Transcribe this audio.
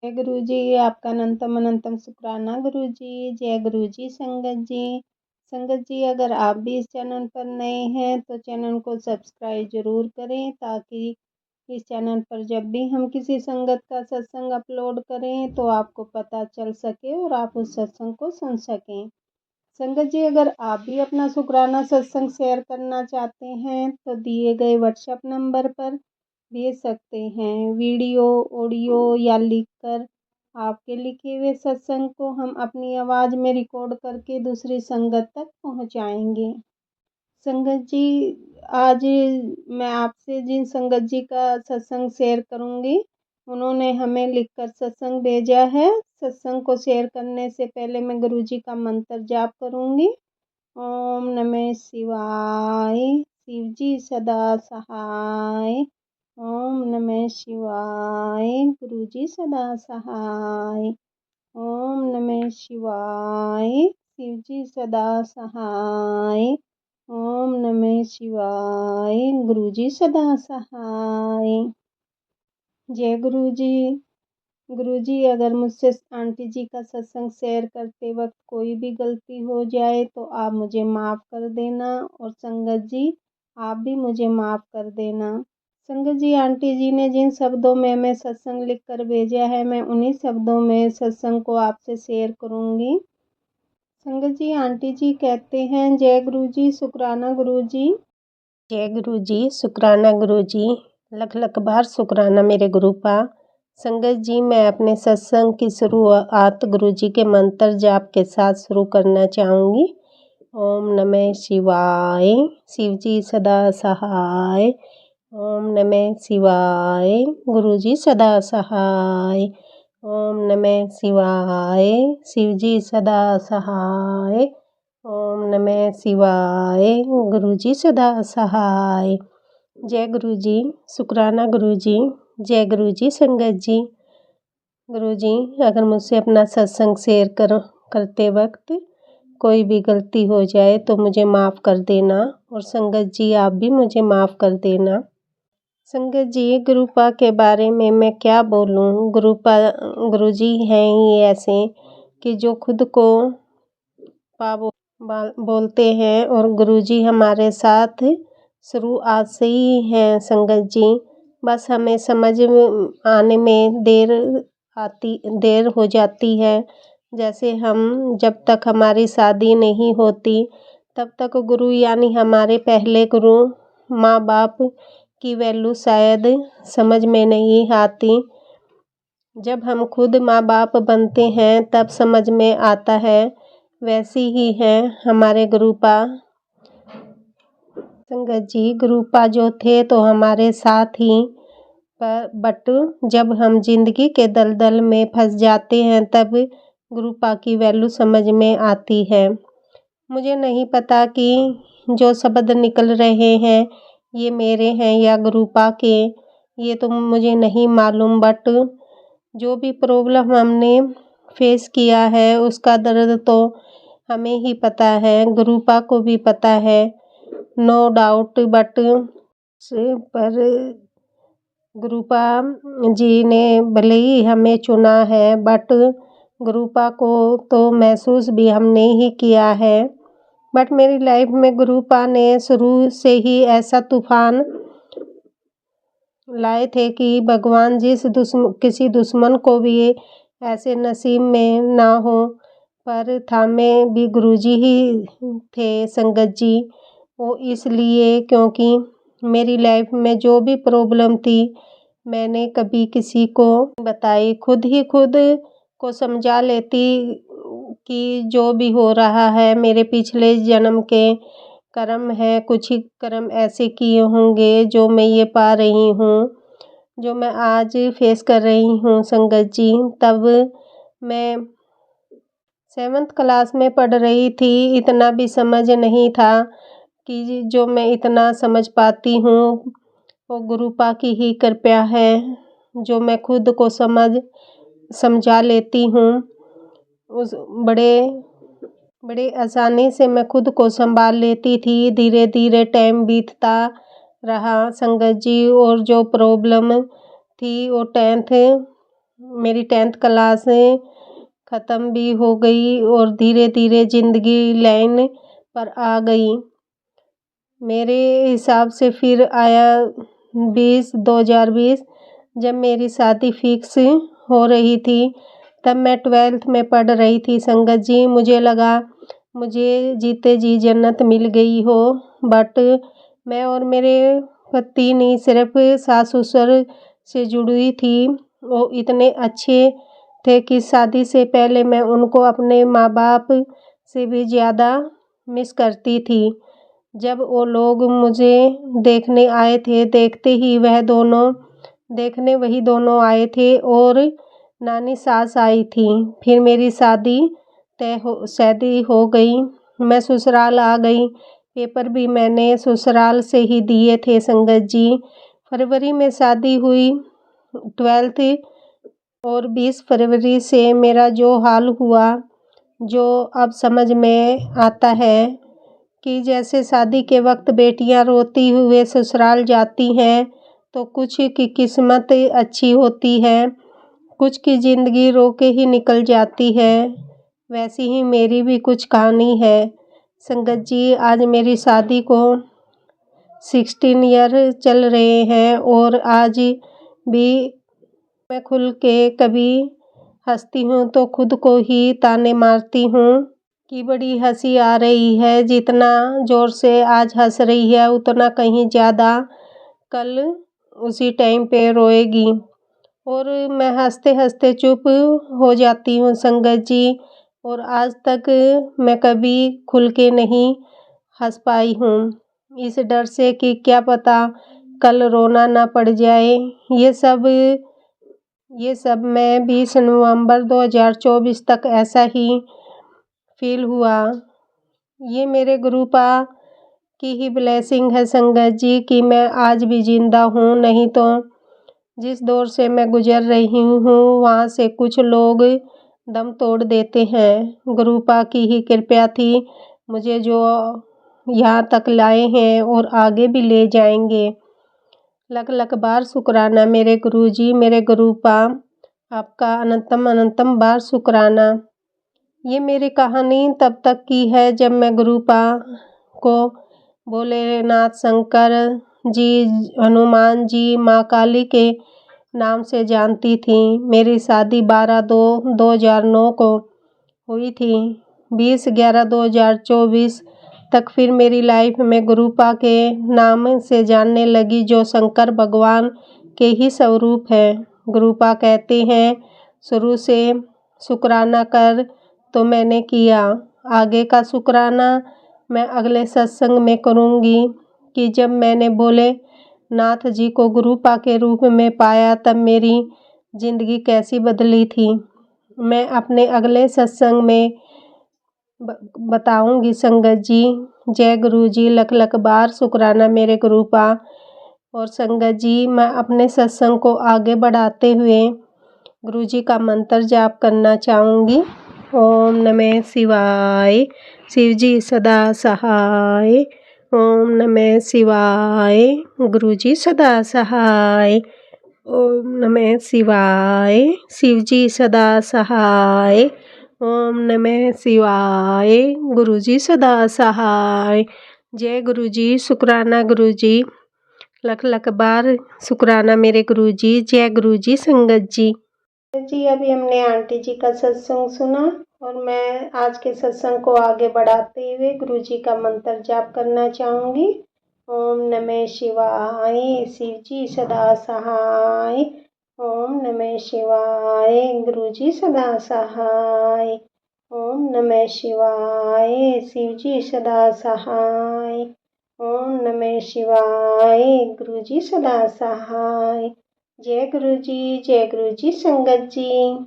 जय गुरु जी, आपका अनंतम अनंतम शुक्राना गुरु जी। जय गुरु जी। संगत जी, अगर आप भी इस चैनल पर नए हैं तो चैनल को सब्सक्राइब जरूर करें, ताकि इस चैनल पर जब भी हम किसी संगत का सत्संग अपलोड करें तो आपको पता चल सके और आप उस सत्संग को सुन सकें। संगत जी, अगर आप भी अपना शुक्राना सत्संग शेयर करना चाहते हैं तो दिए गए व्हाट्सएप नंबर पर भेज सकते हैं। वीडियो, ऑडियो या लिखकर आपके लिखे हुए सत्संग को हम अपनी आवाज़ में रिकॉर्ड करके दूसरी संगत तक पहुंचाएंगे। संगत जी, आज मैं आपसे जिन संगत जी का सत्संग शेयर करूंगी, उन्होंने हमें लिखकर सत्संग भेजा है। सत्संग को शेयर करने से पहले मैं गुरु जी का मंत्र जाप करूंगी। ओम नमः शिवाय, शिव जी सदा सहाय। ओम नमः शिवाय, गुरु जी सदा सहाय। ओम नमः शिवाय, शिव जी सदा सहाय। ओम नमः शिवाय, गुरु जी सदा सहाय। जय गुरु जी। गुरु जी, अगर मुझसे आंटी जी का सत्संग शेयर करते वक्त कोई भी गलती हो जाए तो आप मुझे माफ़ कर देना, और संगत जी आप भी मुझे माफ़ कर देना। संगत जी, आंटी जी ने जिन शब्दों में हमें सत्संग लिख कर भेजा है, मैं उन्हीं शब्दों में सत्संग को आपसे शेयर करूंगी। संगत जी, आंटी जी कहते हैं, जय गुरु जी, शुक्राना गुरु जी। जय गुरु जी, शुक्राना गुरु जी। लख लख बार शुक्राना मेरे गुरु पा। संगत जी, मैं अपने सत्संग की शुरुआत गुरु जी के मंत्र जाप के साथ शुरू करना चाहूँगी। ओम नमः शिवाय, शिव जी सदा सहाय। ओम नमः शिवाय, गुरु जी सदा सहाय। ओम नमः शिवाय, शिव जी सदा सहाय। ओम नमः शिवाय, गुरु जी सदा सहाय। जय गुरु जी, शुक्राना गुरु जी। जय गुरु जी। संगत जी, गुरु जी, अगर मुझसे अपना सत्संग शेयर करते वक्त कोई भी गलती हो जाए तो मुझे माफ़ कर देना, और संगत जी आप भी मुझे माफ़ कर देना। संगत जी, गुरुपा के बारे में मैं क्या बोलूं। गुरु जी हैं ही ऐसे कि जो खुद को पा बोलते हैं, और गुरु जी हमारे साथ शुरुआत से ही हैं। संगत जी, बस हमें समझ आने में देर हो जाती है। जैसे हम जब तक हमारी शादी नहीं होती तब तक गुरु यानी हमारे पहले गुरु माँ बाप की वैल्यू शायद समझ में नहीं आती। जब हम खुद माँ बाप बनते हैं तब समझ में आता है। वैसी ही है हमारे गुरुपा। संगत जी, गुरुपा जो थे तो हमारे साथ ही, बट जब हम जिंदगी के दलदल में फंस जाते हैं तब गुरुपा की वैल्यू समझ में आती है। मुझे नहीं पता कि जो शब्द निकल रहे हैं ये मेरे हैं या गुरुपा के, ये तो मुझे नहीं मालूम, बट जो भी प्रॉब्लम हमने फेस किया है उसका दर्द तो हमें ही पता है, गुरुपा को भी पता है, नो डाउट। बट पर गुरुपा जी ने भले ही हमें चुना है, बट गुरुपा को तो महसूस भी हमने ही किया है। बट मेरी लाइफ में गुरुपा ने शुरू से ही ऐसा तूफान लाए थे कि भगवान किसी दुश्मन को भी ऐसे नसीब में ना हो, पर थामे भी गुरुजी ही थे। संगत जी, वो इसलिए क्योंकि मेरी लाइफ में जो भी प्रॉब्लम थी मैंने कभी किसी को बताई, खुद को समझा लेती कि जो भी हो रहा है मेरे पिछले जन्म के कर्म है। कुछ ही कर्म ऐसे किए होंगे जो मैं ये पा रही हूँ, जो मैं आज फेस कर रही हूँ। संगत जी, तब मैं 7th क्लास में पढ़ रही थी, इतना भी समझ नहीं था कि जो मैं इतना समझ पाती हूँ वो गुरुपा की ही कृपा है, जो मैं खुद को समझा लेती हूँ। उस बड़े आसानी से मैं खुद को संभाल लेती थी। धीरे धीरे टाइम बीतता रहा संगत जी, और जो प्रॉब्लम थी वो 10th मेरी 10th क्लास ख़त्म भी हो गई और धीरे धीरे ज़िंदगी लाइन पर आ गई। मेरे हिसाब से फिर आया 2020 जब मेरी शादी फिक्स हो रही थी। तब मैं 12th में पढ़ रही थी संगत जी। मुझे लगा मुझे जीते जी जन्नत मिल गई हो, बट मैं और मेरे पति नहीं सिर्फ सास ससुर से जुड़ी थी। वो इतने अच्छे थे कि शादी से पहले मैं उनको अपने माँ बाप से भी ज़्यादा मिस करती थी। जब वो लोग मुझे देखने आए थे, देखते ही वही दोनों आए थे और नानी सास आई थी। फिर मेरी शादी हो गई। मैं ससुराल आ गई। पेपर भी मैंने ससुराल से ही दिए थे संगत जी। फरवरी में शादी हुई 12th और 20 फरवरी से मेरा जो हाल हुआ, जो अब समझ में आता है कि जैसे शादी के वक्त बेटियां रोती हुए ससुराल जाती हैं तो कुछ की किस्मत अच्छी होती है, कुछ की ज़िंदगी रो के ही निकल जाती है। वैसी ही मेरी भी कुछ कहानी है संगत जी। आज मेरी शादी को 16 ईयर चल रहे हैं और आज भी मैं खुल के कभी हंसती हूँ तो खुद को ही ताने मारती हूँ कि बड़ी हंसी आ रही है। जितना ज़ोर से आज हंस रही है उतना कहीं ज़्यादा कल उसी टाइम पे रोएगी। और मैं हंसते हंसते चुप हो जाती हूँ संगत जी। और आज तक मैं कभी खुल के नहीं हंस पाई हूँ, इस डर से कि क्या पता कल रोना ना पड़ जाए। ये सब मैं 20 नवंबर 2024 तक ऐसा ही फील हुआ। ये मेरे गुरुपा की ही ब्लेसिंग है संगत जी कि मैं आज भी जिंदा हूँ। नहीं तो जिस दौर से मैं गुजर रही हूँ वहाँ से कुछ लोग दम तोड़ देते हैं। गुरुपा की ही कृपा थी मुझे जो यहाँ तक लाए हैं और आगे भी ले जाएंगे। लख लख बार शुक्राना मेरे गुरुजी, मेरे गुरुपा, आपका अनंतम बार शुक्राना। ये मेरी कहानी तब तक की है जब मैं गुरुपा को भोलेनाथ, शंकर जी, हनुमान जी, माँ काली के नाम से जानती थी। मेरी शादी 12/2/2009 को हुई थी। 20/11/2024 तक फिर मेरी लाइफ में गुरुपा के नाम से जानने लगी, जो शंकर भगवान के ही स्वरूप है। गुरुपा कहते हैं शुरू से शुक्राना कर, तो मैंने किया। आगे का शुक्राना मैं अगले सत्संग में करूँगी कि जब मैंने भोलेनाथ जी को गुरुपा के रूप में पाया तब मेरी ज़िंदगी कैसी बदली थी। मैं अपने अगले सत्संग में बताऊंगी संगत जी। जय गुरु जी, लख लख बार शुक्राना मेरे गुरुपा। और संगत जी, मैं अपने सत्संग को आगे बढ़ाते हुए गुरु जी का मंत्र जाप करना चाहूँगी। ओम नमः शिवाय, शिव जी सदा सहाय। ओम नमः शिवाय, गुरु जी सदा सहाय। ओम नमः शिवाय, शिव जी सदा सहाय। ओम नमः शिवाय, गुरु जी सदा सहाय। जय गुरु जी, शुक्राना गुरु जी, लख लख बार शुक्राना मेरे गुरु जी। जय गुरु जी संगत जी। अभी हमने आंटी जी का सत्संग सुना और मैं आज के सत्संग को आगे बढ़ाते हुए गुरु जी का मंत्र जाप करना चाहूँगी। ओम नमः शिवाय, शिव जी सदा सहाय। ओम नमः शिवाय, गुरु जी सदा सहाय। ओम नमः शिवाय, शिव जी सदा सहाय। ओम नमः शिवाय, गुरु जी सदा सहाय। जय गुरु जी संगत जी।